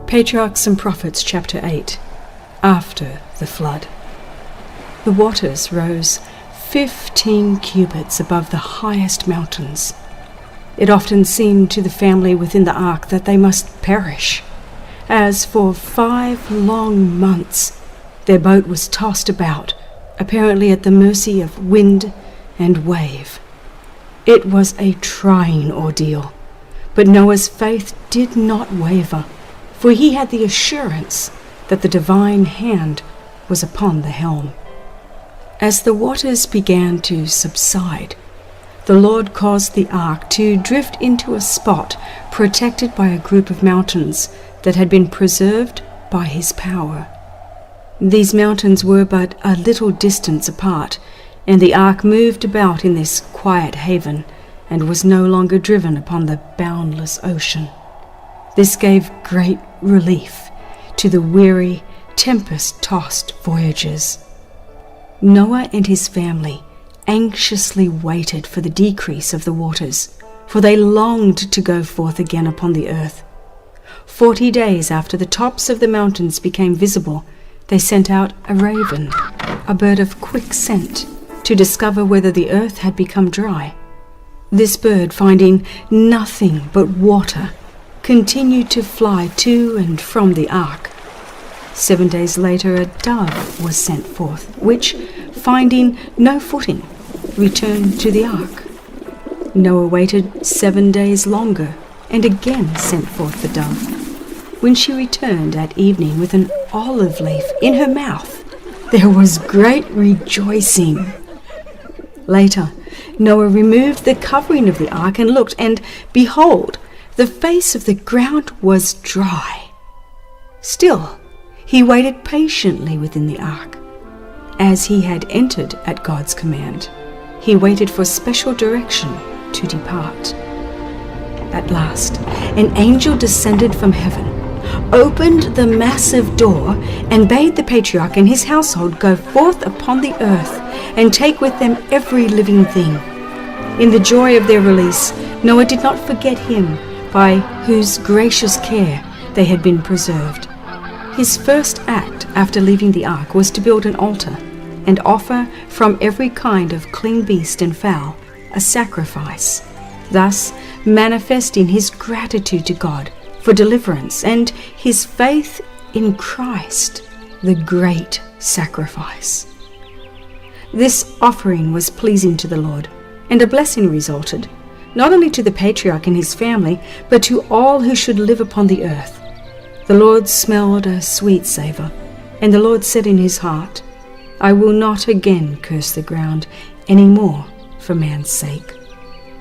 Patriarchs and Prophets, chapter 8. After the flood. The waters rose 15 cubits above the highest mountains. It often seemed to the family within the ark that they must perish, as for 5 long months their boat was tossed about, apparently at the mercy of wind and wave. It was a trying ordeal, but Noah's faith did not waver, for he had the assurance that the divine hand was upon the helm. As the waters began to subside, the Lord caused the ark to drift into a spot protected by a group of mountains that had been preserved by his power. These mountains were but a little distance apart, and the ark moved about in this quiet haven and was no longer driven upon the boundless ocean. This gave great relief to the weary, tempest-tossed voyagers. Noah and his family anxiously waited for the decrease of the waters, for they longed to go forth again upon the earth. 40 days after the tops of the mountains became visible, they sent out a raven, a bird of quick scent, to discover whether the earth had become dry. This bird, finding nothing but water, continued to fly to and from the ark. 7 days later a dove was sent forth, which, finding no footing, returned to the ark. Noah waited 7 days longer, and again sent forth the dove. When she returned at evening with an olive leaf in her mouth, there was great rejoicing. Later, Noah removed the covering of the ark and looked, and behold, the face of the ground was dry. Still, he waited patiently within the ark. As he had entered at God's command, he waited for special direction to depart. At last, an angel descended from heaven, opened the massive door, and bade the patriarch and his household go forth upon the earth and take with them every living thing. In the joy of their release, Noah did not forget him, by whose gracious care they had been preserved. His first act after leaving the ark was to build an altar and offer from every kind of clean beast and fowl a sacrifice, thus manifesting his gratitude to God for deliverance and his faith in Christ, the great sacrifice. This offering was pleasing to the Lord, and a blessing resulted, not only to the patriarch and his family, but to all who should live upon the earth. The Lord smelled a sweet savour, and the Lord said in his heart, I will not again curse the ground any more for man's sake.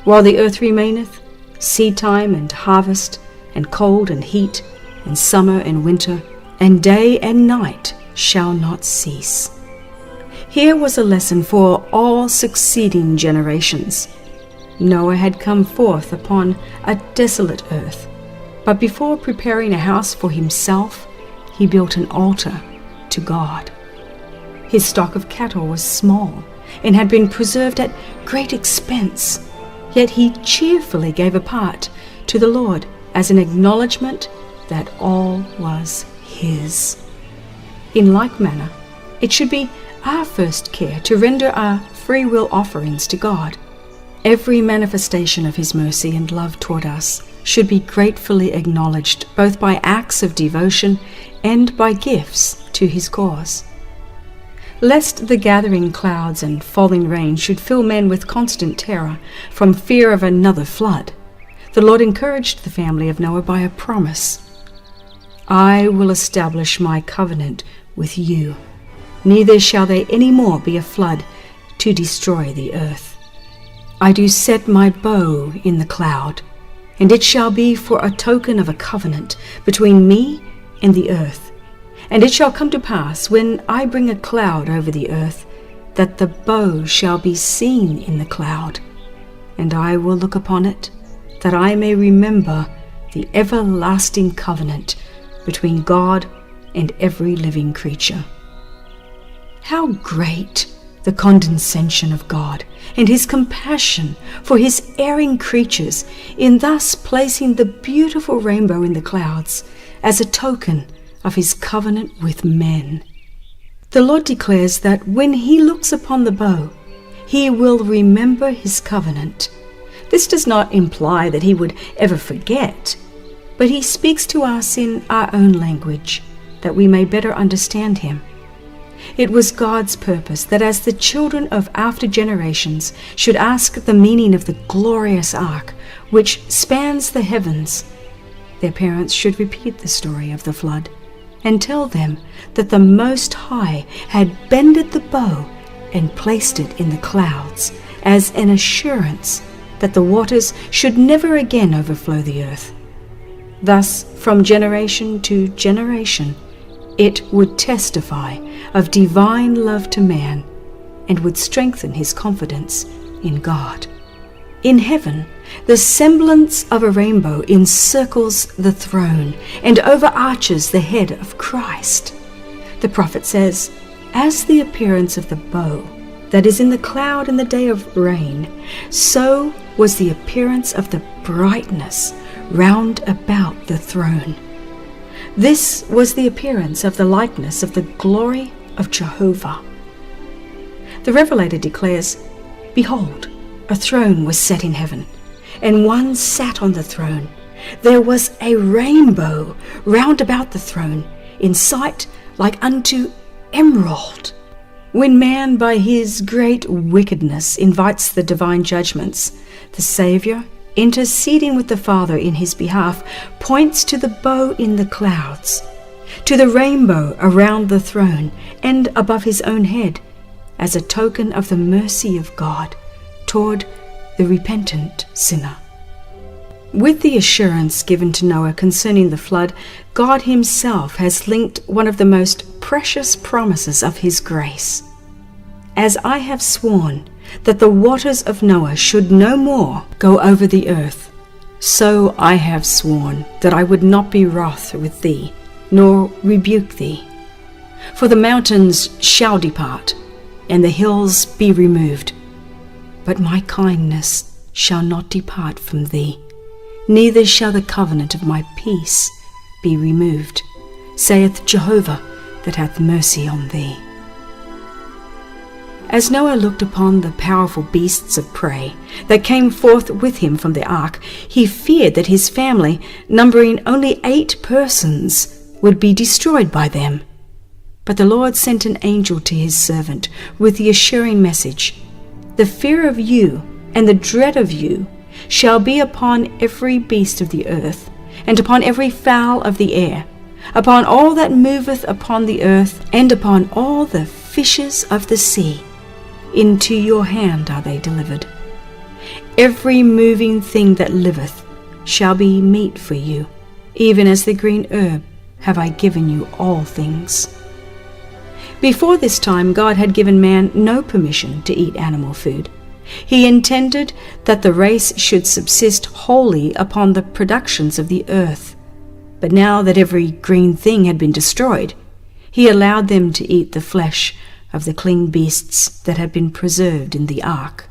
While the earth remaineth, seed time and harvest, and cold and heat, and summer and winter, and day and night shall not cease. Here was a lesson for all succeeding generations. Noah had come forth upon a desolate earth, but before preparing a house for himself, he built an altar to God. His stock of cattle was small and had been preserved at great expense, yet he cheerfully gave a part to the Lord as an acknowledgement that all was his. In like manner, it should be our first care to render our free will offerings to God. Every manifestation of his mercy and love toward us should be gratefully acknowledged both by acts of devotion and by gifts to his cause. Lest the gathering clouds and falling rain should fill men with constant terror from fear of another flood, the Lord encouraged the family of Noah by a promise. I will establish my covenant with you, neither shall there any more be a flood to destroy the earth. I do set my bow in the cloud, and it shall be for a token of a covenant between me and the earth. And it shall come to pass, when I bring a cloud over the earth, that the bow shall be seen in the cloud, and I will look upon it, that I may remember the everlasting covenant between God and every living creature. How great the condescension of God and his compassion for his erring creatures in thus placing the beautiful rainbow in the clouds as a token of his covenant with men. The Lord declares that when he looks upon the bow, he will remember his covenant. This does not imply that he would ever forget, but he speaks to us in our own language, that we may better understand him. It was God's purpose that as the children of after generations should ask the meaning of the glorious ark, which spans the heavens, their parents should repeat the story of the flood and tell them that the Most High had bended the bow and placed it in the clouds as an assurance that the waters should never again overflow the earth. Thus, from generation to generation, it would testify of divine love to man and would strengthen his confidence in God. In heaven, the semblance of a rainbow encircles the throne and overarches the head of Christ. The prophet says, "As the appearance of the bow that is in the cloud in the day of rain, so was the appearance of the brightness round about the throne." This was the appearance of the likeness of the glory of Jehovah. The Revelator declares, "Behold, a throne was set in heaven, and one sat on the throne. There was a rainbow round about the throne, in sight like unto emerald." When man by his great wickedness invites the divine judgments, the Saviour, interceding with the Father in his behalf, points to the bow in the clouds, to the rainbow around the throne and above his own head, as a token of the mercy of God toward the repentant sinner. With the assurance given to Noah concerning the flood, God himself has linked one of the most precious promises of his grace. "As I have sworn that the waters of Noah should no more go over the earth, so I have sworn that I would not be wroth with thee, nor rebuke thee. For the mountains shall depart, and the hills be removed, but my kindness shall not depart from thee, neither shall the covenant of my peace be removed, saith Jehovah that hath mercy on thee." As Noah looked upon the powerful beasts of prey that came forth with him from the ark, he feared that his family, numbering only 8 persons, would be destroyed by them. But the Lord sent an angel to his servant with the assuring message, "The fear of you and the dread of you shall be upon every beast of the earth, and upon every fowl of the air, upon all that moveth upon the earth, and upon all the fishes of the sea. Into your hand are they delivered. Every moving thing that liveth shall be meat for you, even as the green herb have I given you all things." Before this time, God had given man no permission to eat animal food. He intended that the race should subsist wholly upon the productions of the earth. But now that every green thing had been destroyed, he allowed them to eat the flesh of the clean beasts that had been preserved in the ark.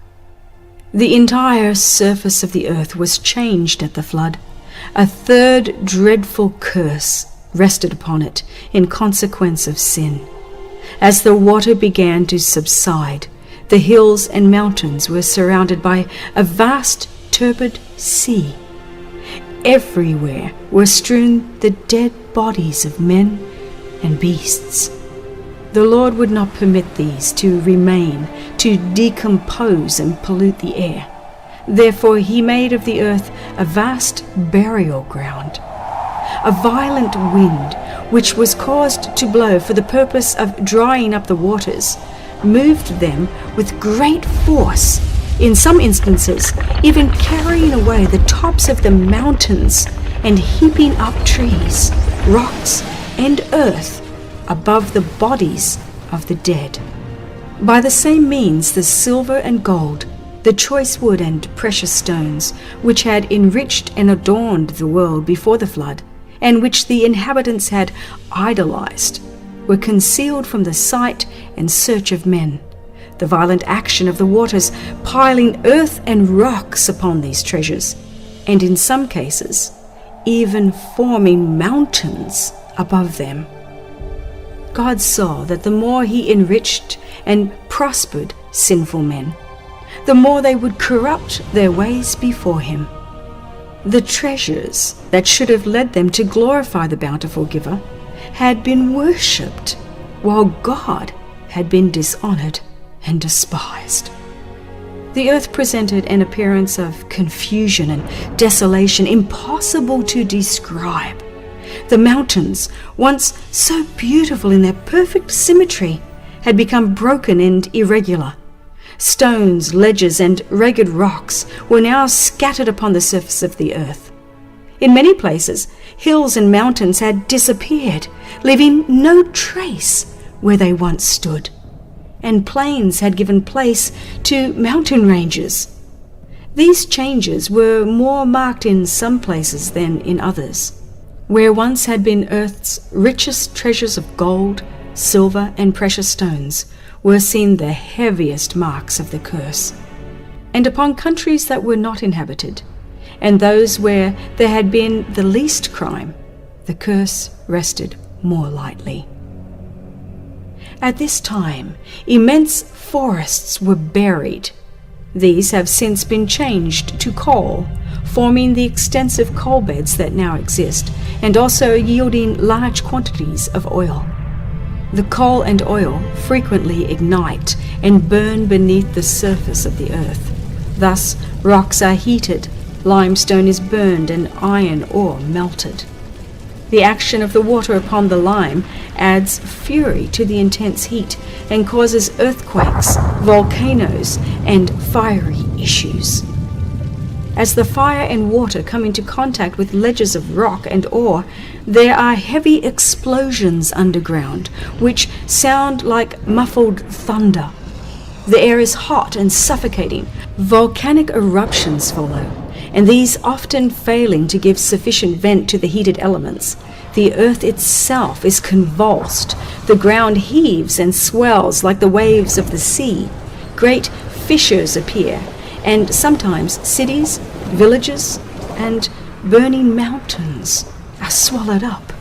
The entire surface of the earth was changed at the flood. A third dreadful curse rested upon it in consequence of sin. As the water began to subside, the hills and mountains were surrounded by a vast turbid sea. Everywhere were strewn the dead bodies of men and beasts. The Lord would not permit these to remain, to decompose and pollute the air. Therefore he made of the earth a vast burial ground. A violent wind, which was caused to blow for the purpose of drying up the waters, moved them with great force, in some instances even carrying away the tops of the mountains and heaping up trees, rocks, and earth above the bodies of the dead. By the same means the silver and gold, the choice wood and precious stones, which had enriched and adorned the world before the flood, and which the inhabitants had idolized, were concealed from the sight and search of men. the violent action of the waters piling earth and rocks upon these treasures, and in some cases, even forming mountains above them. God saw that the more he enriched and prospered sinful men, the more they would corrupt their ways before him. The treasures that should have led them to glorify the bountiful giver had been worshipped, while God had been dishonored and despised. The earth presented an appearance of confusion and desolation impossible to describe. The mountains, once so beautiful in their perfect symmetry, had become broken and irregular. Stones, ledges, and ragged rocks were now scattered upon the surface of the earth. In many places, hills and mountains had disappeared, leaving no trace where they once stood, and plains had given place to mountain ranges. These changes were more marked in some places than in others. Where once had been earth's richest treasures of gold, silver, and precious stones, were seen the heaviest marks of the curse. And upon countries that were not inhabited, and those where there had been the least crime, the curse rested more lightly. At this time, immense forests were buried. These have since been changed to coal, forming the extensive coal beds that now exist, and also yielding large quantities of oil. The coal and oil frequently ignite and burn beneath the surface of the earth. Thus, rocks are heated, limestone is burned, and iron ore melted. The action of the water upon the lime adds fury to the intense heat and causes earthquakes, volcanoes, and fiery issues. As the fire and water come into contact with ledges of rock and ore, there are heavy explosions underground, which sound like muffled thunder. The air is hot and suffocating. Volcanic eruptions follow, and these often failing to give sufficient vent to the heated elements, the earth itself is convulsed. The ground heaves and swells like the waves of the sea. Great fissures appear, and sometimes cities, villages, and burning mountains are swallowed up.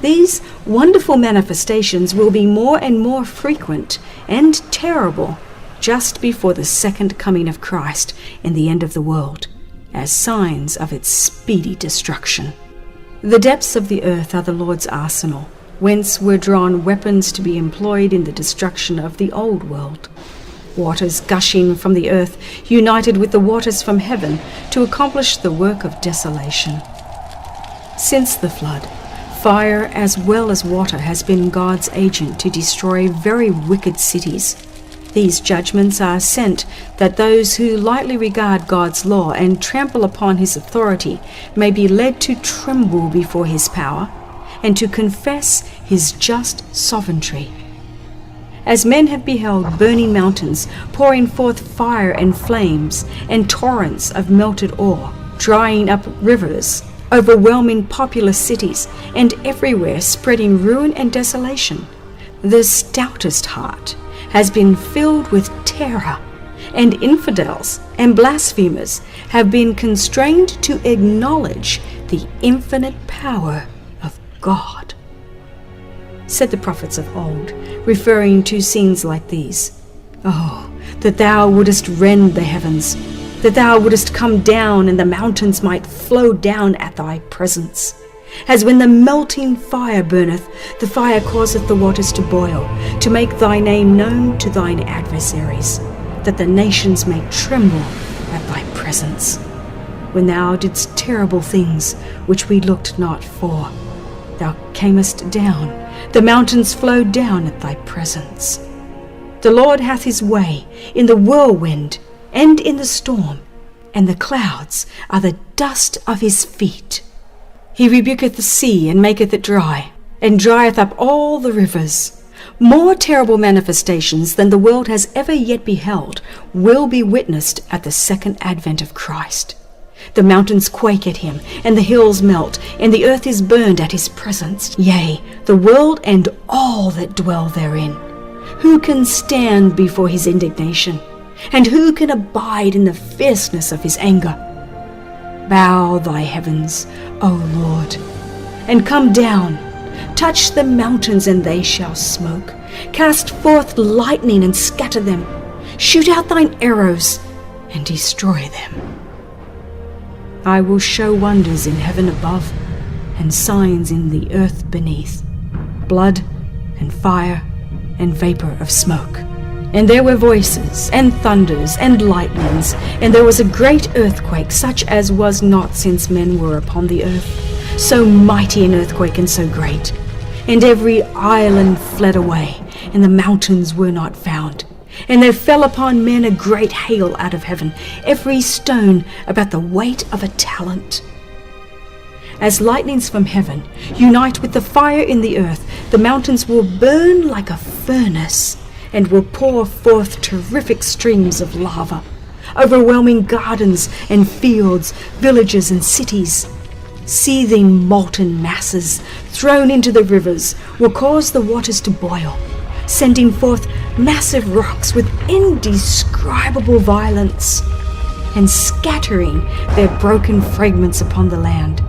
These wonderful manifestations will be more and more frequent and terrible just before the second coming of Christ and the end of the world, as signs of its speedy destruction. The depths of the earth are the Lord's arsenal, whence were drawn weapons to be employed in the destruction of the old world. Waters gushing from the earth united with the waters from heaven to accomplish the work of desolation. Since the flood, fire as well as water has been God's agent to destroy very wicked cities. These judgments are sent that those who lightly regard God's law and trample upon his authority may be led to tremble before his power and to confess his just sovereignty. As men have beheld burning mountains pouring forth fire and flames and torrents of melted ore, drying up rivers, overwhelming populous cities, and everywhere spreading ruin and desolation, the stoutest heart has been filled with terror, and infidels and blasphemers have been constrained to acknowledge the infinite power of God. Said the prophets of old, referring to scenes like these, "Oh, that thou wouldest rend the heavens, that thou wouldest come down, and the mountains might flow down at thy presence. As when the melting fire burneth, the fire causeth the waters to boil, to make thy name known to thine adversaries, that the nations may tremble at thy presence. When thou didst terrible things which we looked not for, thou camest down, the mountains flowed down at thy presence. The Lord hath his way in the whirlwind and in the storm, and the clouds are the dust of his feet. He rebuketh the sea and maketh it dry, and drieth up all the rivers. More terrible manifestations than the world has ever yet beheld will be witnessed at the second advent of Christ. The mountains quake at him, and the hills melt, and the earth is burned at his presence. Yea, the world and all that dwell therein. Who can stand before his indignation? And who can abide in the fierceness of his anger? Bow thy heavens, O Lord, and come down. Touch the mountains, and they shall smoke. Cast forth lightning, and scatter them. Shoot out thine arrows, and destroy them. I will show wonders in heaven above, and signs in the earth beneath, blood and fire and vapor of smoke. And there were voices, and thunders, and lightnings, and there was a great earthquake, such as was not since men were upon the earth, so mighty an earthquake and so great. And every island fled away, and the mountains were not found. And there fell upon men a great hail out of heaven, every stone about the weight of a talent. As lightnings from heaven unite with the fire in the earth, the mountains will burn like a furnace, and will pour forth terrific streams of lava, overwhelming gardens and fields, villages and cities. Seething molten masses thrown into the rivers will cause the waters to boil, sending forth massive rocks with indescribable violence, and scattering their broken fragments upon the land.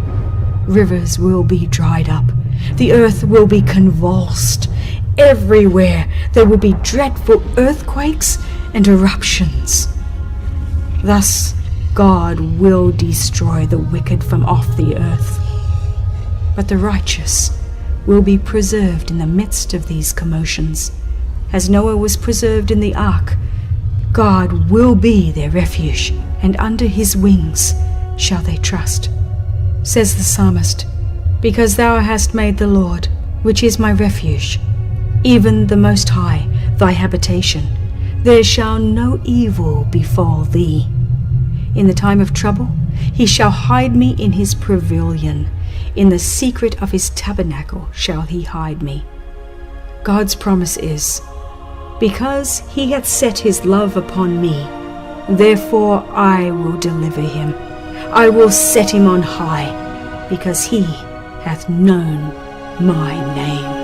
Rivers will be dried up, the earth will be convulsed. Everywhere there will be dreadful earthquakes and eruptions. Thus God will destroy the wicked from off the earth, but the righteous will be preserved in the midst of these commotions. As Noah was preserved in the ark, God will be their refuge, and under his wings shall they trust. Says the psalmist, because thou hast made the Lord, which is my refuge, even the Most High, thy habitation, there shall no evil befall thee. In the time of trouble he shall hide me in his pavilion. In the secret of his tabernacle shall he hide me. God's promise is, because he hath set his love upon me, therefore I will deliver him. I will set him on high, because he hath known my name.